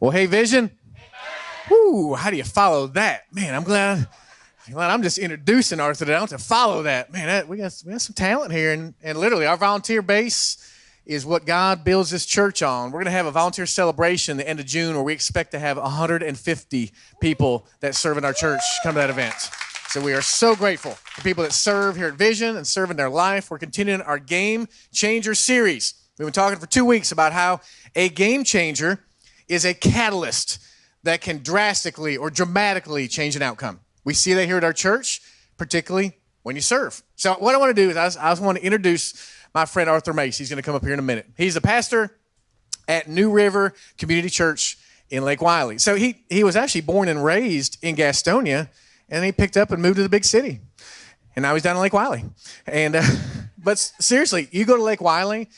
Well, hey, Vision. Woo, how do you follow that? Man, I'm glad I'm just introducing Arthur today. I don't have to follow that. Man, we got some talent here. And literally, our volunteer base is what God builds this church on. We're going to have a volunteer celebration the end of June where we expect to have 150 people that serve in our church come to that event. So we are so grateful for people that serve here at Vision and serve in their life. We're continuing our Game Changer series. We've been talking for 2 weeks about how a game changer is a catalyst that can drastically or dramatically change an outcome. We see that here at our church, particularly when you serve. So what I want to do is I want to introduce my friend Arthur Mace. He's going to come up here in a minute. He's a pastor at New River Community Church in Lake Wiley. So he was actually born and raised in Gastonia, and he picked up and moved to the big city. And now he's down in Lake Wiley. And but seriously, you go to Lake Wiley,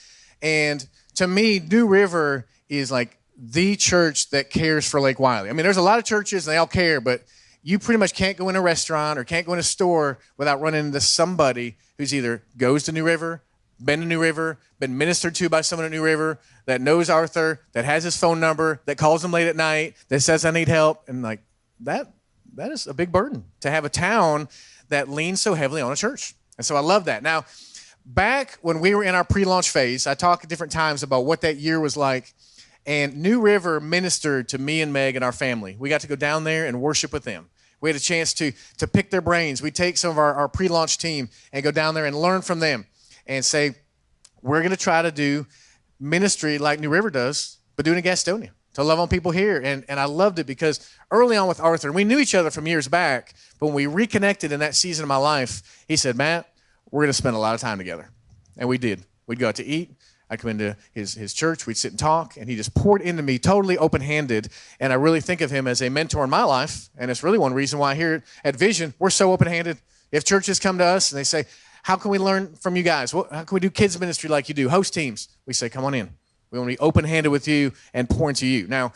and to me, New River is like the church that cares for Lake Wiley. I mean, there's a lot of churches, and they all care, but you pretty much can't go in a restaurant or can't go in a store without running into somebody who's either goes to New River, been to New River, been ministered to by someone at New River, that knows Arthur, that has his phone number, that calls him late at night, that says, I need help. And like that is a big burden to have a town that leans so heavily on a church. And so I love that. Now, back when we were in our pre-launch phase, I talked at different times about what that year was like. And New River ministered to me and Meg and our family. We got to go down there and worship with them. We had a chance to pick their brains. We take some of our pre-launch team and go down there and learn from them and say, we're going to try to do ministry like New River does, but do it in Gastonia, to love on people here. And I loved it because early on with Arthur, we knew each other from years back, but when we reconnected in that season of my life, he said, Matt, we're going to spend a lot of time together. And we did. We'd go out to eat. I'd come into his church, we'd sit and talk, and he just poured into me totally open-handed, and I really think of him as a mentor in my life, and it's really one reason why here at Vision, we're so open-handed. If churches come to us and they say, how can we learn from you guys? How can we do kids ministry like you do, host teams? We say, come on in. We want to be open-handed with you and pour into you. Now,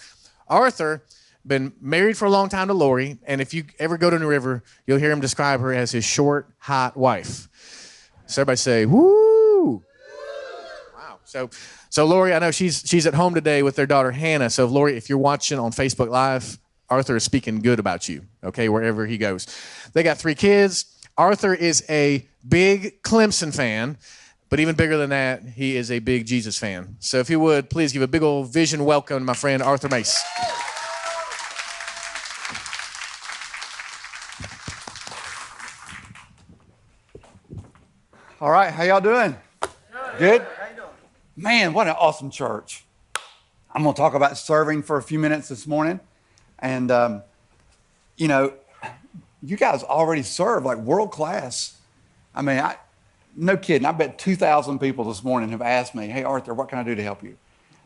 Arthur, been married for a long time to Lori, and if you ever go to New River, you'll hear him describe her as his short, hot wife. So everybody say, woo! So Lori, I know she's at home today with their daughter Hannah. So Lori, if you're watching on Facebook Live, Arthur is speaking good about you, okay, wherever he goes. They got 3 kids. Arthur is a big Clemson fan, but even bigger than that, he is a big Jesus fan. So if you would, please give a big old Vision welcome to my friend Arthur Mace. All right, how y'all doing? Good? Man, what an awesome church. I'm going to talk about serving for a few minutes this morning. And, you guys already serve like world class. I mean, no kidding. I bet 2,000 people this morning have asked me, hey, Arthur, what can I do to help you?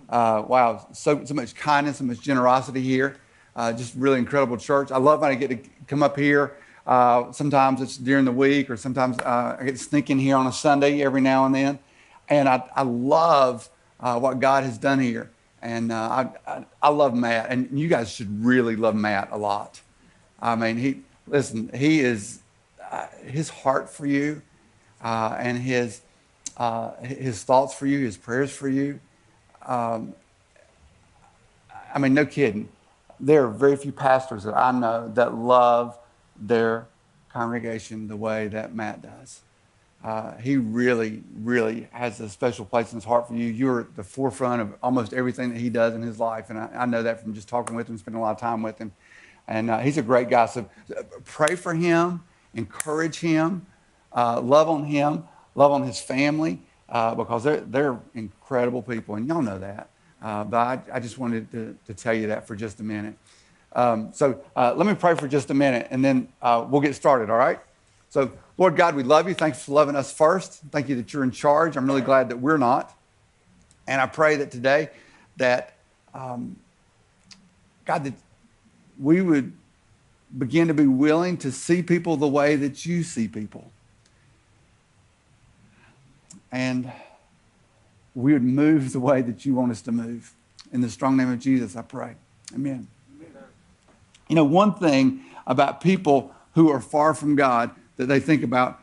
Wow, so much kindness, so much generosity here. Just really incredible church. I love when I get to come up here. Sometimes it's during the week, or sometimes I get to sneak in here on a Sunday every now and then. And I love what God has done here. And I love Matt. And you guys should really love Matt a lot. I mean, he is, his heart for you and his thoughts for you, his prayers for you. I mean, no kidding. There are very few pastors that I know that love their congregation the way that Matt does. He really, really has a special place in his heart for you. You're at the forefront of almost everything that he does in his life. And I know that from just talking with him, spending a lot of time with him. And he's a great guy. So pray for him, encourage him, love on him, love on his family, because they're incredible people. And y'all know that. But I just wanted to tell you that for just a minute. So let me pray for just a minute, and then we'll get started, all right? So, Lord God, we love you. Thanks for loving us first. Thank you that you're in charge. I'm really glad that we're not. And I pray that today that, God, that we would begin to be willing to see people the way that you see people. And we would move the way that you want us to move. In the strong name of Jesus, I pray. Amen. You know, one thing about people who are far from God that they think about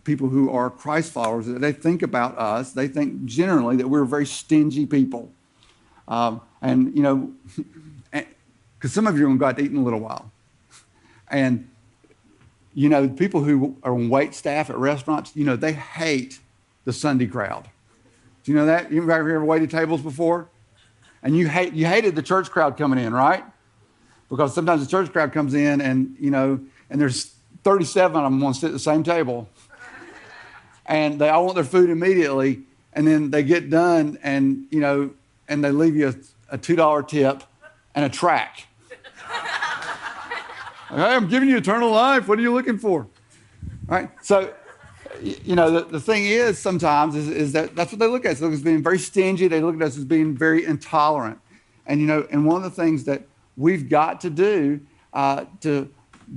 people who are Christ followers, that they think about us, they think generally that we're very stingy people. And, because some of you are going to go out to eat in a little while. And, people who are on wait staff at restaurants, they hate the Sunday crowd. Do you know that? You ever waited tables before? And you hated the church crowd coming in, right? Because sometimes the church crowd comes in and there's 37 of them want to sit at the same table. And they all want their food immediately. And then they get done and they leave you a $2 tip and a tract. Hey, I'm giving you eternal life. What are you looking for? Right? So, the thing is sometimes is that that's what they look at. They look at us as being very stingy. They look at us as being very intolerant. And, and one of the things that we've got to do to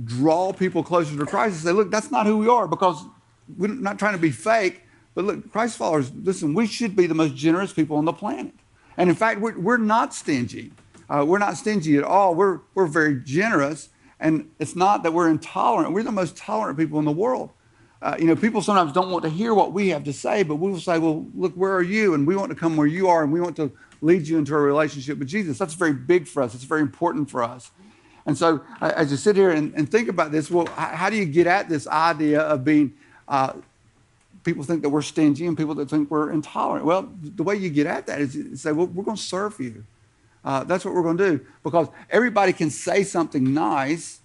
draw people closer to Christ is say, look, that's not who we are, because we're not trying to be fake. But look, Christ followers, listen, we should be the most generous people on the planet. And in fact, we're not stingy. We're not stingy at all. We're very generous. And it's not that we're intolerant. We're the most tolerant people in the world. People sometimes don't want to hear what we have to say, but we will say, well, look, where are you? And we want to come where you are, and we want to lead you into a relationship with Jesus. That's very big for us. It's very important for us. And so as you sit here and think about this, well, how do you get at this idea of being, people think that we're stingy and people that think we're intolerant? Well, the way you get at that is to say, well, we're going to serve you. That's what we're going to do, because everybody can say something nice,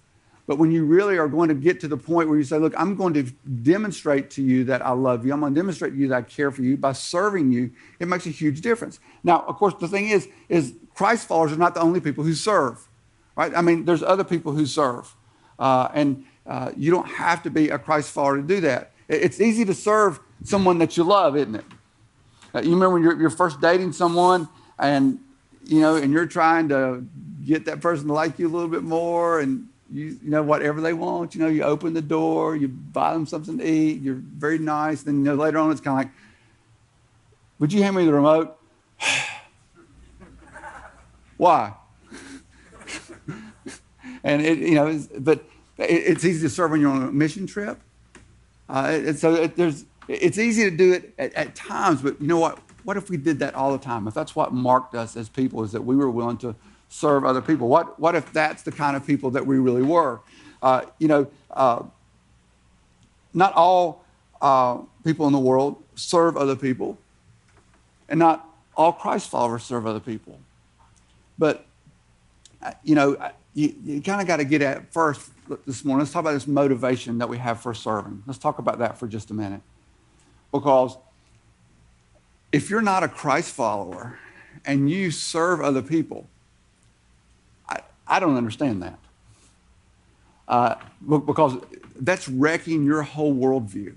but when you really are going to get to the point where you say, look, I'm going to demonstrate to you that I love you. I'm going to demonstrate to you that I care for you by serving you. It makes a huge difference. Now, of course, the thing is Christ followers are not the only people who serve, right? I mean, there's other people who serve. And you don't have to be a Christ follower to do that. It's easy to serve someone that you love, isn't it? You remember when you're first dating someone and you're trying to get that person to like you a little bit more, and whatever they want, you open the door, you buy them something to eat, you're very nice. Then later on it's kind of like, would you hand me the remote? Why? And it's easy to serve when you're on a mission trip. It's easy to do it at times, but you know what? What if we did that all the time? If that's what marked us as people, is that we were willing to serve other people. What if that's the kind of people that we really were? Not all people in the world serve other people, and not all Christ followers serve other people. But, you kind of got to get at first this morning. Let's talk about this motivation that we have for serving. Let's talk about that for just a minute. Because if you're not a Christ follower and you serve other people, I don't understand that. Because that's wrecking your whole worldview.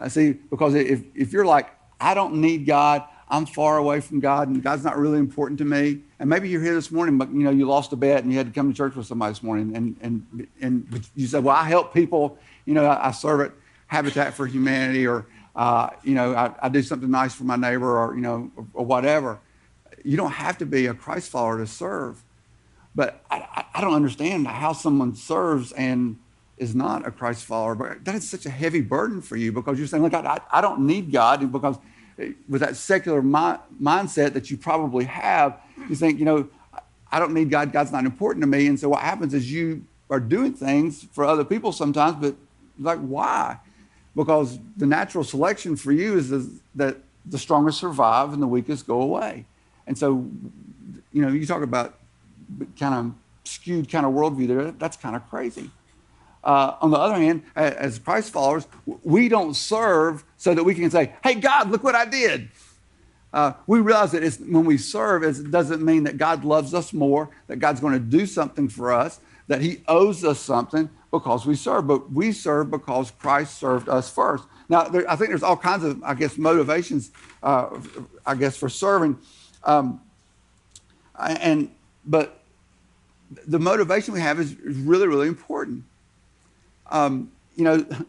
I see, because if you're like, I don't need God, I'm far away from God, and God's not really important to me. And maybe you're here this morning, but you lost a bet and you had to come to church with somebody this morning, and you said, well, I help people, I serve at Habitat for Humanity, or I do something nice for my neighbor, or whatever. You don't have to be a Christ follower to serve. But I don't understand how someone serves and is not a Christ follower. But that is such a heavy burden for you, because you're saying, look, I don't need God, because with that secular mindset that you probably have, you think, I don't need God. God's not important to me. And so what happens is you are doing things for other people sometimes, but like, why? Because the natural selection for you is that the strongest survive and the weakest go away. And so, you talk about kind of skewed kind of worldview there. That's kind of crazy. On the other hand, as Christ followers, we don't serve so that we can say, hey, God, look what I did. We realize that when we serve, it doesn't mean that God loves us more, that God's going to do something for us, that he owes us something because we serve. But we serve because Christ served us first. Now, I think there's all kinds of, motivations, for serving. But the motivation we have is really, really important.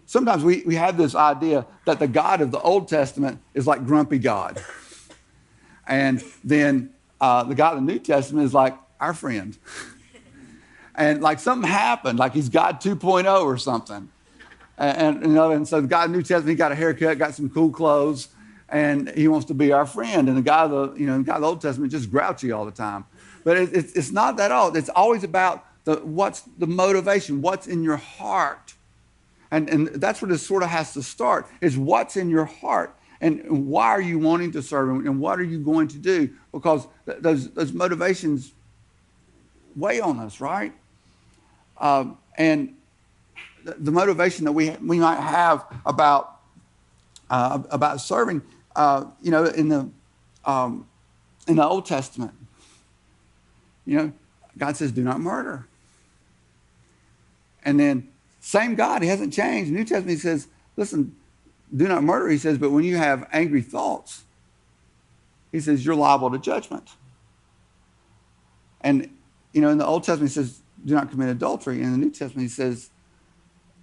Sometimes we have this idea that the God of the Old Testament is like grumpy God. And then the God of the New Testament is like our friend. And like something happened, like he's God 2.0 or something. And so the God of the New Testament, he got a haircut, got some cool clothes, and he wants to be our friend. And the guy of the Old Testament just grouchy all the time. But it's not that all. It's always about what's the motivation, what's in your heart. And that's where this sort of has to start, is what's in your heart. And why are you wanting to serve, and what are you going to do? Because those motivations weigh on us, right? And the motivation that we might have about serving, in the Old Testament, God says, "Do not murder." And then same God, he hasn't changed. In the New Testament, he says, "Listen, do not murder." He says, "But when you have angry thoughts," he says, "you're liable to judgment." And in the Old Testament, he says, "Do not commit adultery." In the New Testament, he says,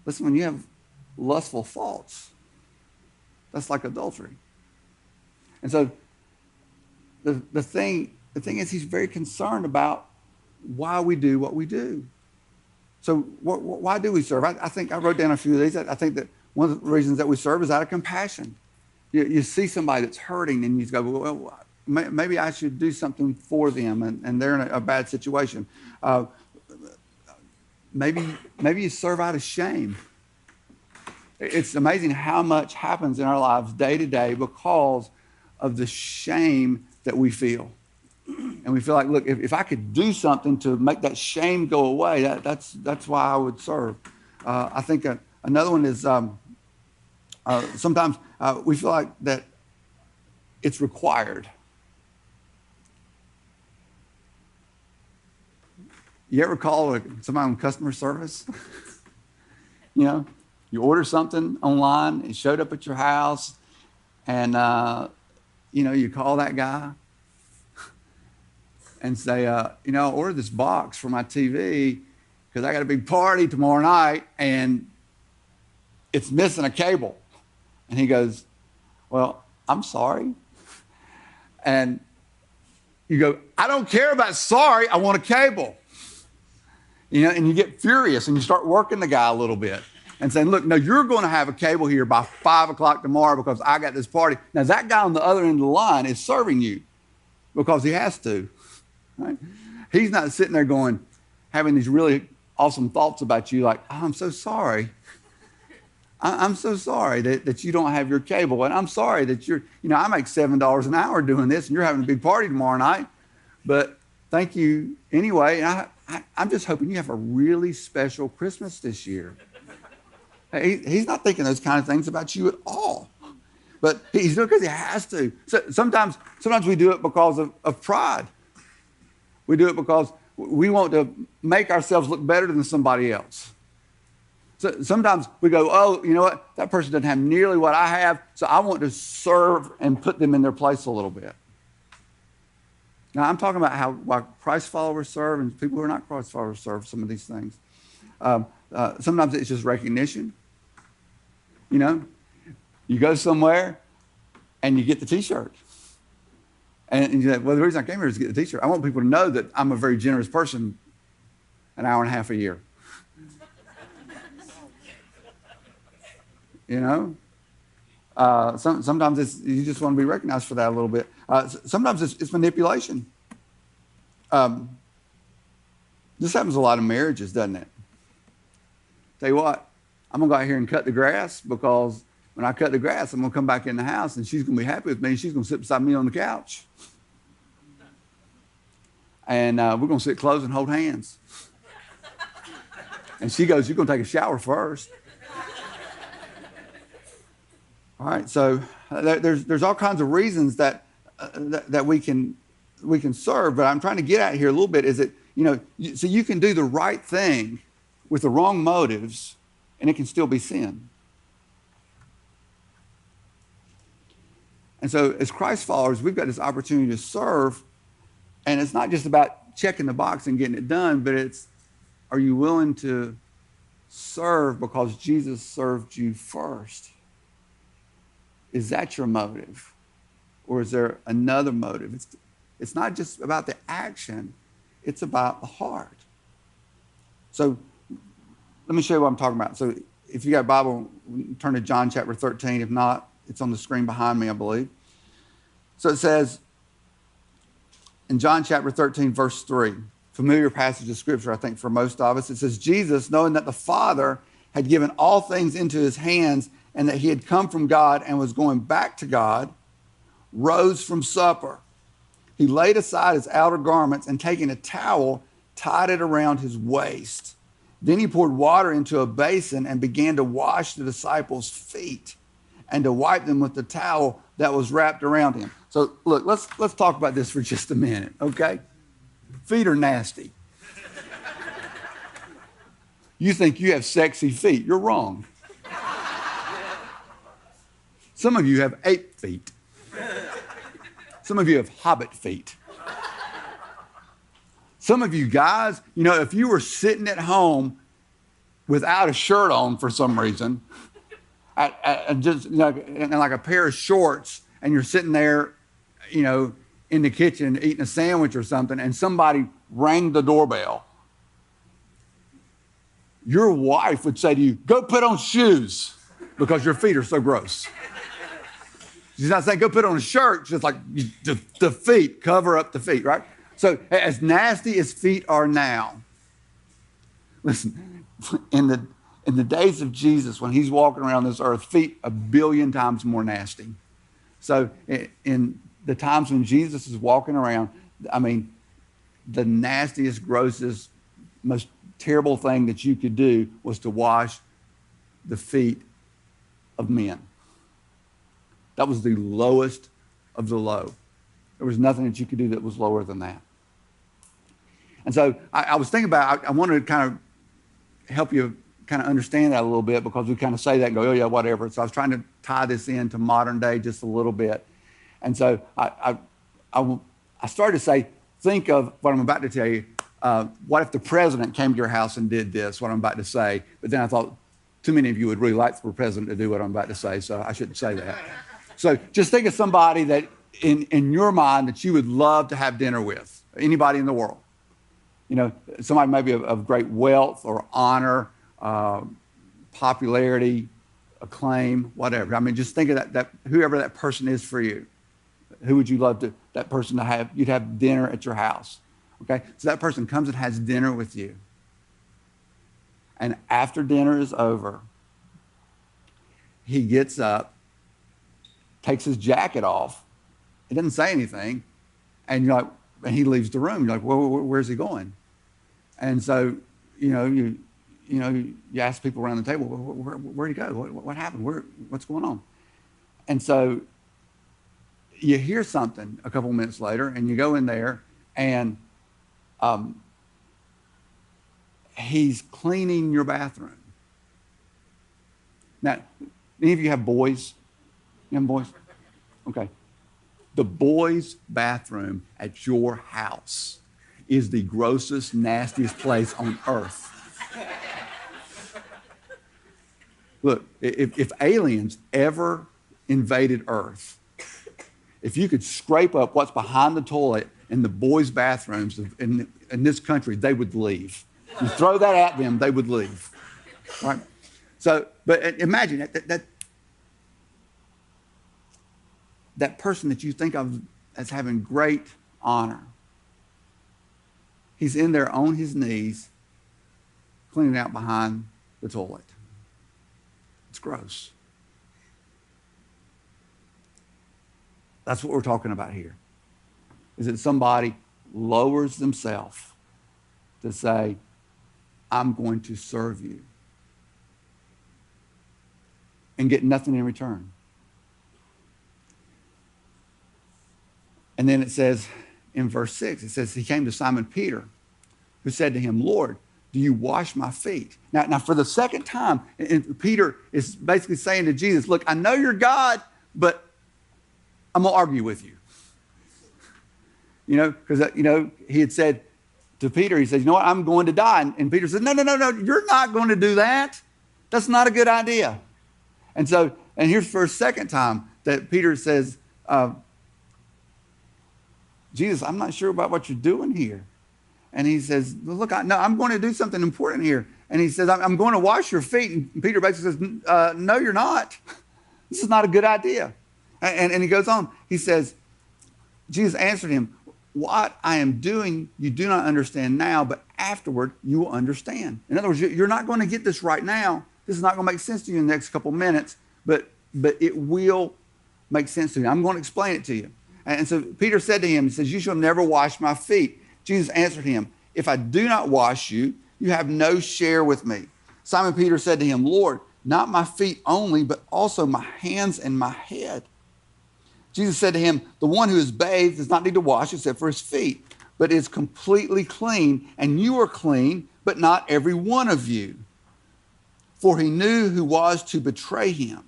"Listen, when you have lustful thoughts, that's like adultery." And so the thing is, he's very concerned about why we do what we do. So why do we serve? I think I wrote down a few of these. I think that one of the reasons that we serve is out of compassion. You see somebody that's hurting, and you go, "Well, maybe I should do something for them," and they're in a bad situation. Maybe you serve out of shame. It's amazing how much happens in our lives day to day because of the shame that we feel. And we feel like, look, if I could do something to make that shame go away, that's why I would serve. I think another one is sometimes we feel like that it's required. You ever call somebody on customer service? You order something online, it showed up at your house, and you call that guy and say, I ordered this box for my TV because I got a big party tomorrow night and it's missing a cable. And he goes, "Well, I'm sorry." And you go, "I don't care about sorry, I want a cable." And you get furious and you start working the guy a little bit and saying, "Look, no, you're going to have a cable here by 5 o'clock tomorrow because I got this party." Now, that guy on the other end of the line is serving you because he has to. Right? He's not sitting there having these really awesome thoughts about you like, "Oh, I'm so sorry. I'm so sorry that you don't have your cable. And I'm sorry that I make $7 an hour doing this and you're having a big party tomorrow night. But thank you anyway. And I'm just hoping you have a really special Christmas this year." He's not thinking those kind of things about you at all. But he's doing it because he has to. So sometimes we do it because of pride. We do it because we want to make ourselves look better than somebody else. So sometimes we go, "Oh, you know what? That person doesn't have nearly what I have, so I want to serve and put them in their place a little bit." Now, I'm talking about why Christ followers serve and people who are not Christ followers serve some of these things. Sometimes it's just recognition. You go somewhere and you get the T-shirt. And you're like, "Well, the reason I came here is to get the T-shirt. I want people to know that I'm a very generous person an hour and a half a year." Sometimes you just want to be recognized for that a little bit. Sometimes it's manipulation. This happens a lot in marriages, doesn't it? Tell you what, I'm going to go out here and cut the grass because when I cut the grass, I'm going to come back in the house and she's going to be happy with me. She's going to sit beside me on the couch. And we're going to sit close and hold hands. And she goes, "You're going to take a shower first." All right, so there's all kinds of reasons that we can serve, but I'm trying to get at here a little bit is that, so you can do the right thing with the wrong motives and it can still be sin. And so as Christ followers, we've got this opportunity to serve, and it's not just about checking the box and getting it done, but it's, are you willing to serve because Jesus served you first? Is that your motive? Or is there another motive? It's not just about the action, it's about the heart. So let me show you what I'm talking about. So if you got a Bible, turn to John chapter 13. If not, It's on the screen behind me, I believe. So it says in John chapter 13, verse 3, familiar passage of scripture, I think, for most of us. It says, Jesus, knowing that the Father had given all things into his hands and that he had come from God and was going back to God, rose from supper. He laid aside his outer garments and taking a towel, tied it around his waist. Then he poured water into a basin and began to wash the disciples' feet and to wipe them with the towel that was wrapped around him. So look, let's talk about this for just a minute, okay? Feet are nasty. You think you have sexy feet. You're wrong. Some of you have ape feet. Some of you have hobbit feet. Some of you guys, you know, if you were sitting at home without a shirt on for some reason, just you know, and like a pair of shorts, and you're sitting there, you know, in the kitchen eating a sandwich or something, and somebody rang the doorbell, your wife would say to you, go put on shoes because your feet are so gross. She's not saying go put on a shirt, just like the feet, cover up the feet, right? So as nasty as feet are now, listen, in the days of Jesus, when he's walking around this earth, feet 1 billion times more nasty. So in the times when Jesus is walking around, I mean, the nastiest, grossest, most terrible thing that you could do was to wash the feet of men. That was the lowest of the low. There was nothing that you could do that was lower than that. And so I was thinking about, I wanted to kind of help you kind of understand that a little bit, because we kind of say that and go, oh yeah, whatever. So I was trying to tie this into modern day just a little bit. And so I started to say, think of what I'm about to tell you. What if the president came to your house and did this, what I'm about to say? But then I thought, too many of you would really like for the president to do what I'm about to say, so I shouldn't say that. So just think of somebody that in your mind that you would love to have dinner with, anybody in the world. You know, somebody maybe of great wealth or honor, popularity, acclaim, whatever. I mean, just think of that whoever that person is for you. Who would you love that person to have? You'd have dinner at your house. Okay? So that person comes and has dinner with you. And after dinner is over, he gets up, takes his jacket off. He doesn't say anything. And you're like, and he leaves the room. You're like, well, where's he going? And so, you ask people around the table, where'd he go? What happened? What's going on? And so you hear something a couple minutes later, and you go in there, and he's cleaning your bathroom. Now, any of you have boys? You have boys? Okay. The boys' bathroom at your house is the grossest, nastiest place on earth. Look, if aliens ever invaded Earth, if you could scrape up what's behind the toilet in the boys' bathrooms in this country, they would leave. You throw that at them, they would leave. Right? So, but imagine that person that you think of as having great honor. He's in there on his knees, cleaning out behind the toilet. It's gross. That's what we're talking about here. Is that somebody lowers themselves to say, I'm going to serve you, and get nothing in return. And then it says in verse 6, it says, he came to Simon Peter, who said to him, Lord, do you wash my feet? Now for the second time, and Peter is basically saying to Jesus, look, I know you're God, but I'm going to argue with you. Because, he had said to Peter, he said, you know what, I'm going to die. And Peter said, no, you're not going to do that. That's not a good idea. And here's for a second time that Peter says, Jesus, I'm not sure about what you're doing here. And he says, well, look, I'm going to do something important here. And he says, I'm going to wash your feet. And Peter basically says, no, you're not. This is not a good idea. And he goes on. He says, Jesus answered him, what I am doing, you do not understand now, but afterward you will understand. In other words, you're not going to get this right now. This is not going to make sense to you in the next couple of minutes, but it will make sense to you. I'm going to explain it to you. And so Peter said to him, he says, you shall never wash my feet. Jesus answered him, if I do not wash you, you have no share with me. Simon Peter said to him, Lord, not my feet only, but also my hands and my head. Jesus said to him, the one who is bathed does not need to wash except for his feet, but is completely clean, and you are clean, but not every one of you. For he knew who was to betray him.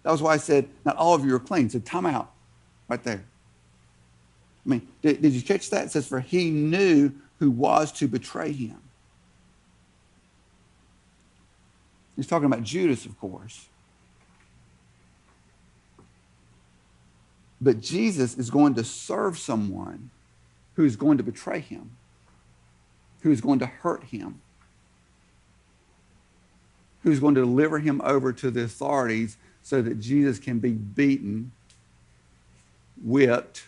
That was why I said, not all of you are clean. So time out right there. I mean, did you catch that? It says, for he knew who was to betray him. He's talking about Judas, of course. But Jesus is going to serve someone who is going to betray him, who is going to hurt him, who is going to deliver him over to the authorities so that Jesus can be beaten, whipped,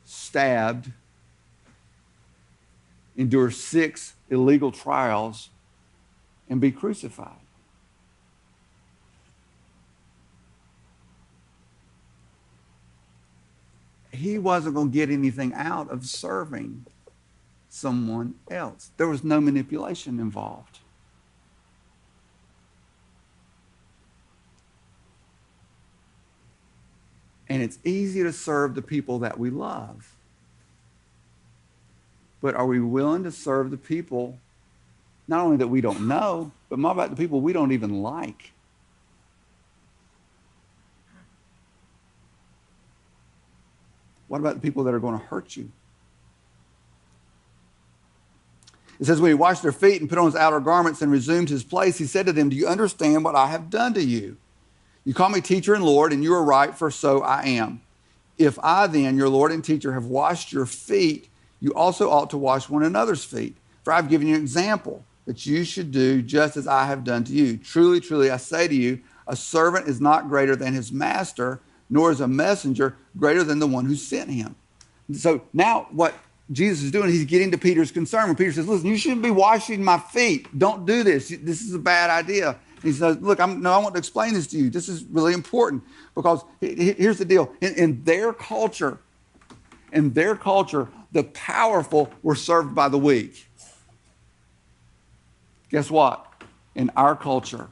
stabbed, endure 6 illegal trials, and be crucified. He wasn't going to get anything out of serving someone else. There was no manipulation involved. And it's easy to serve the people that we love. But are we willing to serve the people, not only that we don't know, but more about the people we don't even like? What about the people that are going to hurt you? It says, when he washed their feet and put on his outer garments and resumed his place, he said to them, do you understand what I have done to you? You call me teacher and Lord, and you are right, for so I am. If I then, your Lord and teacher, have washed your feet, you also ought to wash one another's feet. For I've given you an example that you should do just as I have done to you. Truly, truly, I say to you, a servant is not greater than his master, nor is a messenger greater than the one who sent him. So now what Jesus is doing, he's getting to Peter's concern. When Peter says, listen, you shouldn't be washing my feet. Don't do this. This is a bad idea. He says, look, I want to explain this to you. This is really important because here's the deal. In their culture, the powerful were served by the weak. Guess what? In our culture,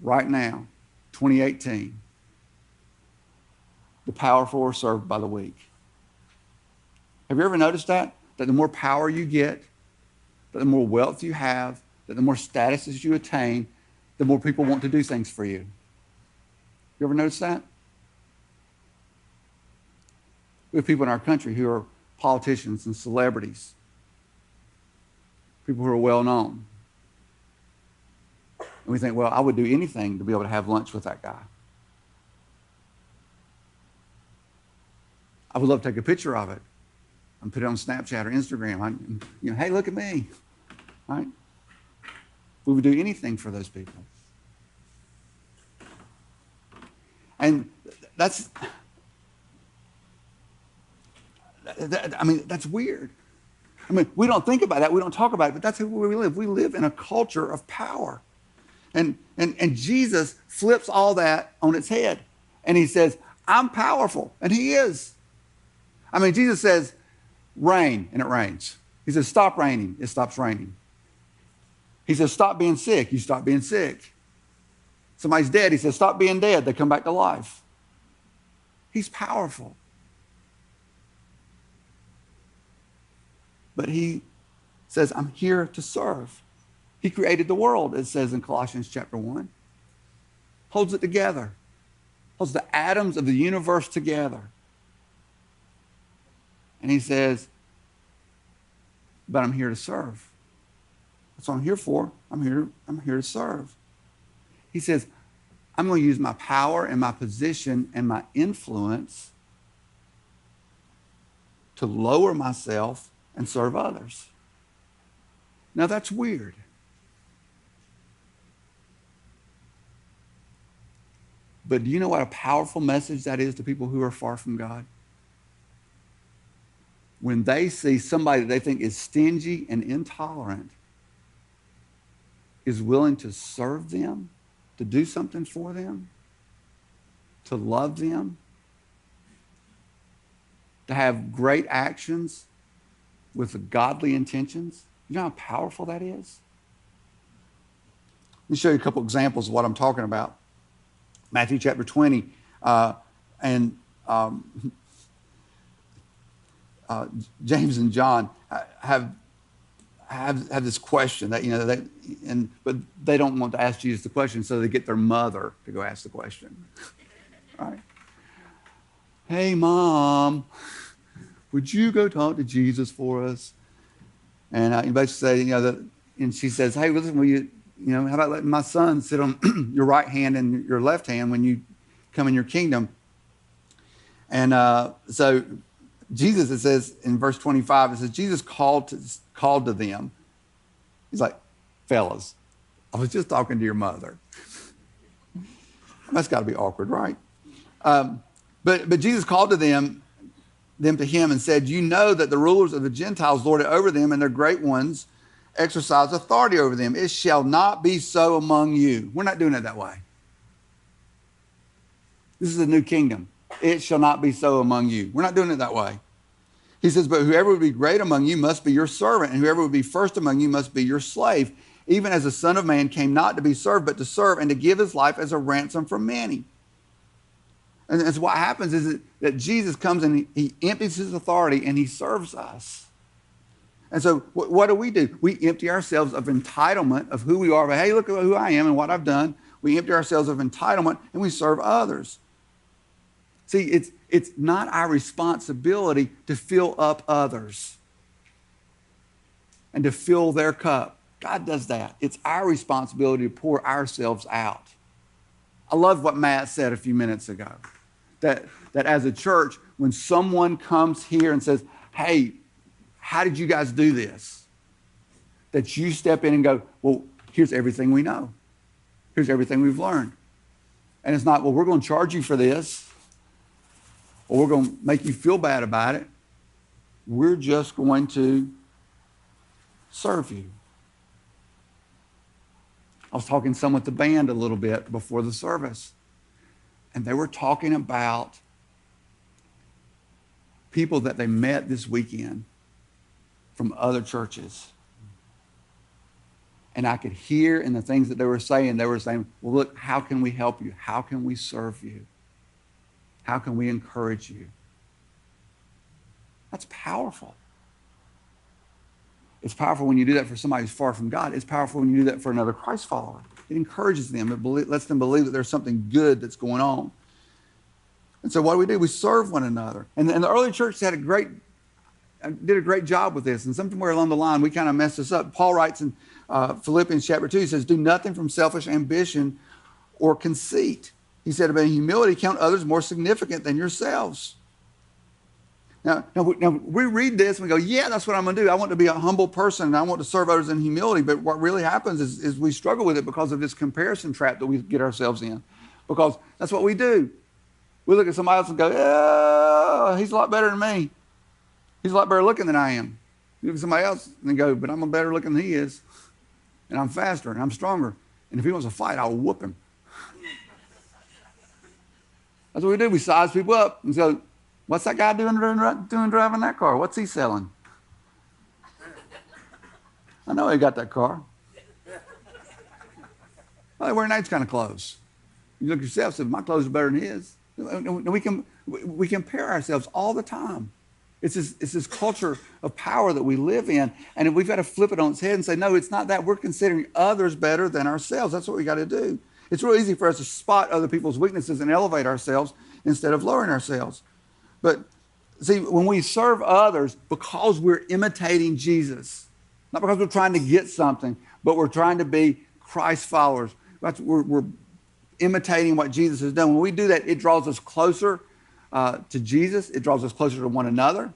right now, 2018, the powerful are served by the weak. Have you ever noticed that? That the more power you get, that the more wealth you have, that the more statuses you attain, the more people want to do things for you. You ever notice that? We have people in our country who are politicians and celebrities, people who are well known. And we think, well, I would do anything to be able to have lunch with that guy. I would love to take a picture of it and put it on Snapchat or Instagram. Hey, look at me. Right? We would do anything for those people. And that's weird. We don't think about that. We don't talk about it, but that's where we live. We live in a culture of power. And Jesus flips all that on its head. And he says, I'm powerful. And he is. Jesus says, rain, and it rains. He says, stop raining. It stops raining. He says, stop being sick. You stop being sick. Somebody's dead. He says, stop being dead. They come back to life. He's powerful. But he says, I'm here to serve. He created the world, it says in Colossians chapter 1. Holds it together. Holds the atoms of the universe together. And he says, but I'm here to serve. That's what I'm here for. I'm here to serve. He says, I'm going to use my power and my position and my influence to lower myself and serve others. Now that's weird. But do you know what a powerful message that is to people who are far from God? When they see somebody that they think is stingy and intolerant is willing to serve them, to do something for them, to love them, to have great actions with godly intentions, you know how powerful that is? Let me show you a couple examples of what I'm talking about. Matthew chapter 20, James and John have this question that, you know, but they don't want to ask Jesus the question, so they get their mother to go ask the question. Right? Hey, Mom, would you go talk to Jesus for us? And you basically say, you know, and she says, hey, listen, will you know, how about letting my son sit on your right hand and your left hand when you come in your kingdom? And so Jesus, it says in verse 25, it says, Jesus called to them. He's like, fellas, I was just talking to your mother. That's got to be awkward, right? But Jesus called to them to him and said, you know that the rulers of the Gentiles lord it over them, and their great ones exercise authority over them. It shall not be so among you. We're not doing it that way. This is a new kingdom. It shall not be so among you. We're not doing it that way. He says, but whoever would be great among you must be your servant, and whoever would be first among you must be your slave, even as the Son of Man came not to be served, but to serve and to give his life as a ransom for many. And so what happens is that Jesus comes and he empties his authority and he serves us. And so what do? We empty ourselves of entitlement of who we are. But hey, look at who I am and what I've done. We empty ourselves of entitlement and we serve others. See, it's not our responsibility to fill up others and to fill their cup. God does that. It's our responsibility to pour ourselves out. I love what Matt said a few minutes ago. That as a church, when someone comes here and says, hey, how did you guys do this? That you step in and go, well, here's everything we know. Here's everything we've learned. And it's not, well, we're going to charge you for this, or we're going to make you feel bad about it. We're just going to serve you. I was talking some with the band a little bit before the service, and they were talking about people that they met this weekend from other churches. And I could hear in the things that they were saying, well, look, how can we help you? How can we serve you? How can we encourage you? That's powerful. It's powerful when you do that for somebody who's far from God. It's powerful when you do that for another Christ follower. It encourages them. It lets them believe that there's something good that's going on. And so what do? We serve one another. And the early church did a great job with this. And somewhere along the line, we kind of messed this up. Paul writes in Philippians chapter 2, he says, do nothing from selfish ambition or conceit. He said, about humility, count others more significant than yourselves. Now we read this and we go, yeah, that's what I'm going to do. I want to be a humble person and I want to serve others in humility. But what really happens is we struggle with it because of this comparison trap that we get ourselves in. Because that's what we do. We look at somebody else and go, oh, he's a lot better than me. He's a lot better looking than I am. You look at somebody else and go, but I'm better looking than he is. And I'm faster and I'm stronger. And if he wants to fight, I'll whoop him. That's what we do. We size people up and go, what's that guy doing driving that car? What's he selling? I know he got that car. Well, they wear nice kind of clothes. You look at yourself and say, my clothes are better than his. We compare ourselves all the time. It's this culture of power that we live in, and we've got to flip it on its head and say, no, it's not that. We're considering others better than ourselves. That's what we got to do. It's real easy for us to spot other people's weaknesses and elevate ourselves instead of lowering ourselves. But see, when we serve others, because we're imitating Jesus, not because we're trying to get something, but we're trying to be Christ followers. We're imitating what Jesus has done. When we do that, it draws us closer to Jesus. It draws us closer to one another.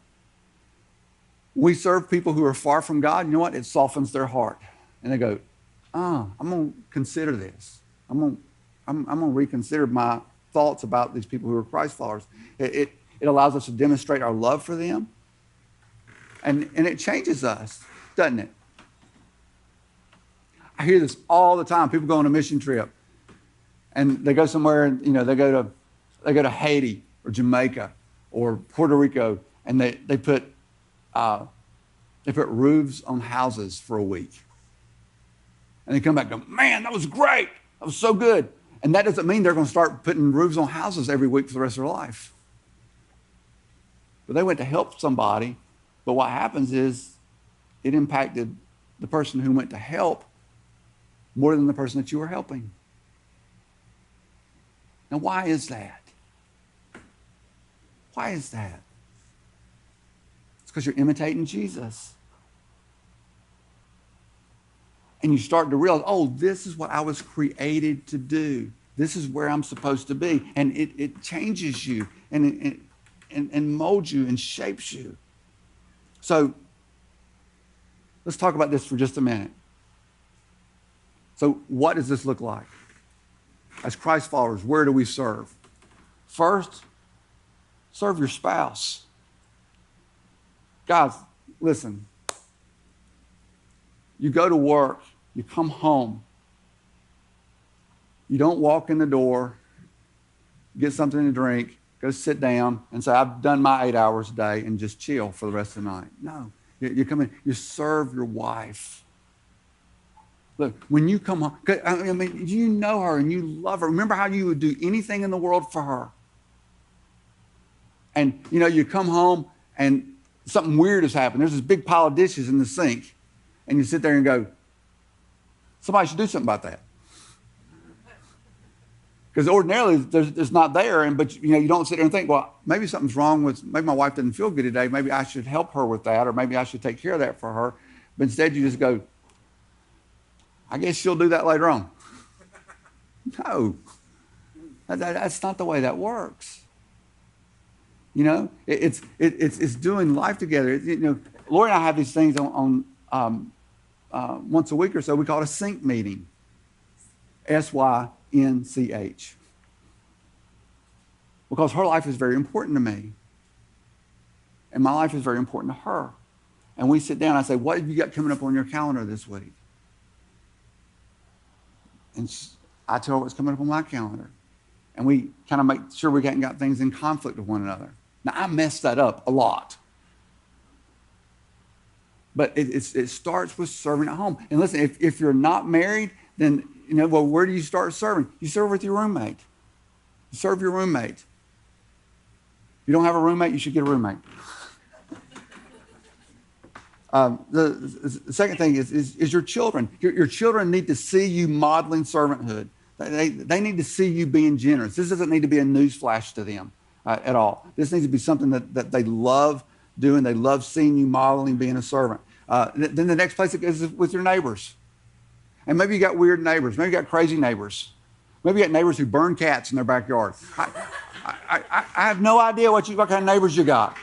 We serve people who are far from God. You know what? It softens their heart. And they go, I'm going to consider this. I'm going to reconsider my thoughts about these people who are Christ followers. It allows us to demonstrate our love for them. And it changes us, doesn't it? I hear this all the time. People go on a mission trip, and they go somewhere, and they go to Haiti or Jamaica or Puerto Rico, and they put roofs on houses for a week, and they come back and go, man, that was great. That was so good. And that doesn't mean they're going to start putting roofs on houses every week for the rest of their life. But they went to help somebody. But what happens is it impacted the person who went to help more than the person that you were helping. Now, why is that? Why is that? It's because you're imitating Jesus. And you start to realize, oh, this is what I was created to do. This is where I'm supposed to be. And it changes you and molds you and shapes you. So let's talk about this for just a minute. So what does this look like? As Christ followers, where do we serve? First, serve your spouse. Guys, listen. You go to work, you come home, you don't walk in the door, get something to drink, go sit down and say, I've done my 8 hours a day, and just chill for the rest of the night. No, you come in, you serve your wife. Look, when you come home, I mean, you know her and you love her. Remember how you would do anything in the world for her. And, you come home and something weird has happened. There's this big pile of dishes in the sink. And you sit there and go, somebody should do something about that. Because ordinarily it's not there, but you don't sit there and think, well, maybe something's wrong maybe my wife doesn't feel good today. Maybe I should help her with that, or maybe I should take care of that for her. But instead you just go, I guess she'll do that later on. No, that's not the way that works. It's doing life together. Lori and I have these things on once a week or so. We call it a sync meeting. SYNCH. Because her life is very important to me. And my life is very important to her. And we sit down and I say, what have you got coming up on your calendar this week? And I tell her what's coming up on my calendar. And we kind of make sure we haven't got things in conflict with one another. Now, I mess that up a lot. But it starts with serving at home. And listen, if you're not married, then, well, where do you start serving? You serve with your roommate. You serve your roommate. If you don't have a roommate, you should get a roommate. The second thing is your children. Your children need to see you modeling servanthood. They need to see you being generous. This doesn't need to be a news flash to them at all. This needs to be something that they love doing. They love seeing you modeling being a servant. Then the next place is with your neighbors. And maybe you got weird neighbors. Maybe you got crazy neighbors. Maybe you got neighbors who burn cats in their backyard. I have no idea what kind of neighbors you got.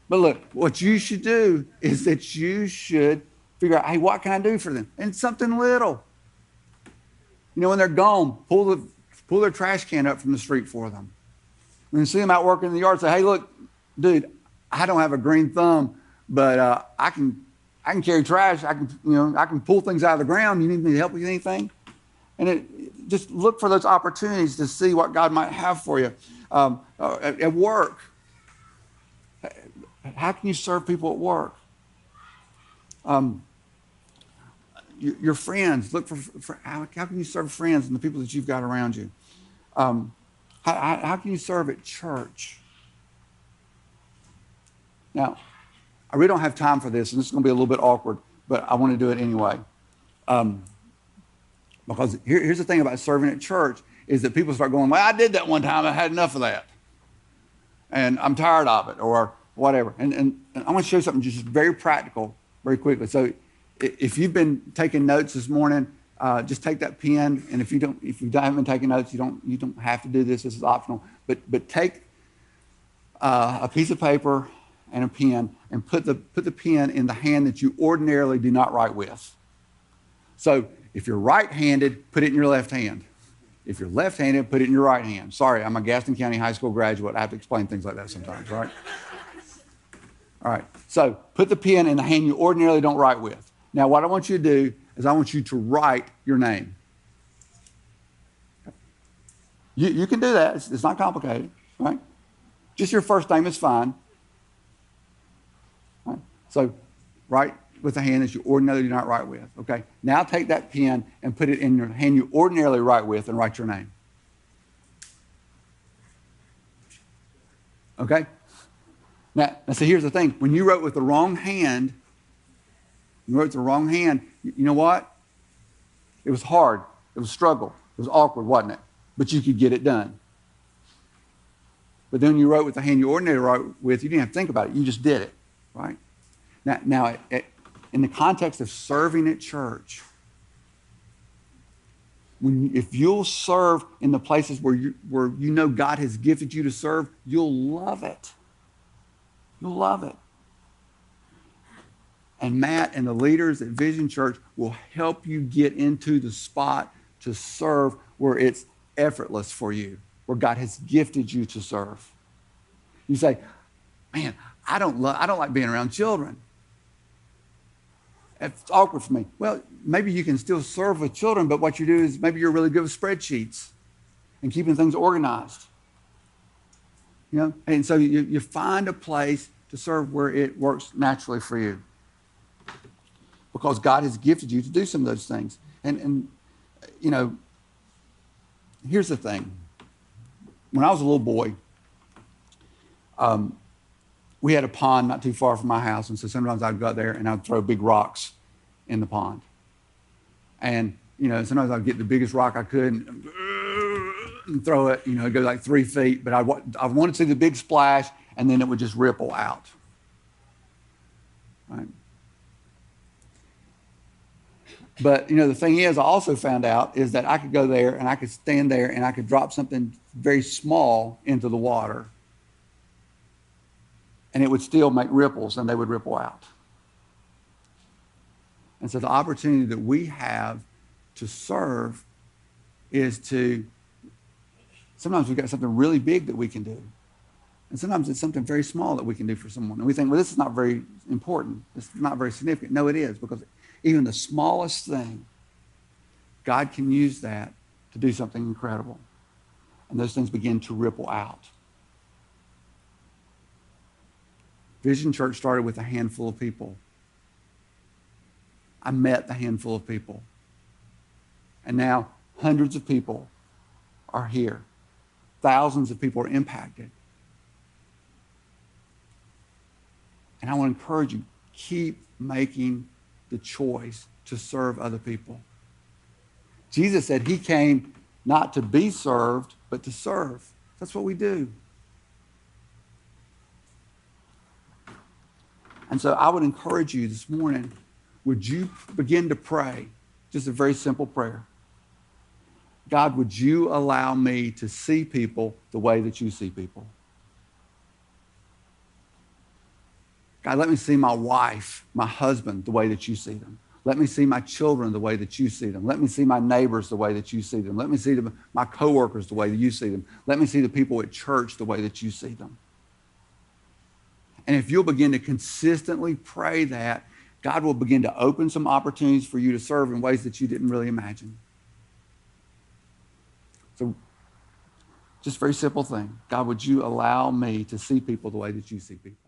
But look, what you should do is that you should figure out, hey, what can I do for them? And something little. When they're gone, pull their trash can up from the street for them. When you see them out working in the yard, say, hey, look, dude, I don't have a green thumb, but I can carry trash. I can pull things out of the ground. You need me to help with anything? And just look for those opportunities to see what God might have for you. At work, how can you serve people at work? Your friends, look for how can you serve friends and the people that you've got around you? How can you serve at church? Now, I really don't have time for this, and this is going to be a little bit awkward, but I want to do it anyway. Because here's the thing about serving at church is that people start going, well, I did that one time. I had enough of that. And I'm tired of it, or whatever. And I want to show you something just very practical, very quickly. So if you've been taking notes this morning, just take that pen. And if you haven't been taking notes, you don't have to do this. This is optional. But take a piece of paper and a pen and put the pen in the hand that you ordinarily do not write with. So if you're right-handed, put it in your left hand. If you're left-handed, put it in your right hand. Sorry, I'm a Gaston County High School graduate. I have to explain things like that sometimes, right? All right, so put the pen in the hand you ordinarily don't write with. Now, what I want you to do is I want you to write your name. You can do that. It's not complicated, right? Just your first name is fine. Right? So write with the hand that you ordinarily do not write with, okay? Now take that pen and put it in your hand you ordinarily write with and write your name. Okay? Now see, here's the thing. When you wrote with the wrong hand, you know what? It was hard. It was a struggle. It was awkward, wasn't it? But you could get it done. But then you wrote with the hand you ordinarily write with, you didn't have to think about it. You just did it, right? Now in the context of serving at church, if you'll serve in the places where you know God has gifted you to serve, you'll love it. You'll love it. And Matt and the leaders at Vision Church will help you get into the spot to serve where it's effortless for you, where God has gifted you to serve. You say, man, I don't like being around children. It's awkward for me. Well, maybe you can still serve with children, but what you do is maybe you're really good with spreadsheets and keeping things organized. You know, and so you find a place to serve where it works naturally for you, because God has gifted you to do some of those things. And you know, here's the thing. When I was a little boy, we had a pond not too far from my house, and so sometimes I'd go out there and I'd throw big rocks in the pond. And you know, sometimes I'd get the biggest rock I could and throw it. You know, it'd go like 3 feet, but I wanted to see the big splash, and then it would just ripple out. Right? But you know, the thing is, I also found out is that I could go there and I could stand there and I could drop something very small into the water, and it would still make ripples, and they would ripple out. And so the opportunity that we have to serve is to, sometimes we've got something really big that we can do. And sometimes it's something very small that we can do for someone. And we think, well, this is not very important. This is not very significant. No, it is, because even the smallest thing, God can use that to do something incredible. And those things begin to ripple out. Vision Church started with a handful of people. I met the handful of people. And now hundreds of people are here. Thousands of people are impacted. And I want to encourage you, keep making the choice to serve other people. Jesus said he came not to be served, but to serve. That's what we do. And so I would encourage you this morning, would you begin to pray? Just a very simple prayer. God, would you allow me to see people the way that you see people? God, let me see my wife, my husband, the way that you see them. Let me see my children the way that you see them. Let me see my neighbors the way that you see them. Let me see my coworkers the way that you see them. Let me see the people at church the way that you see them. And if you'll begin to consistently pray that, God will begin to open some opportunities for you to serve in ways that you didn't really imagine. So, just a very simple thing. God, would you allow me to see people the way that you see people?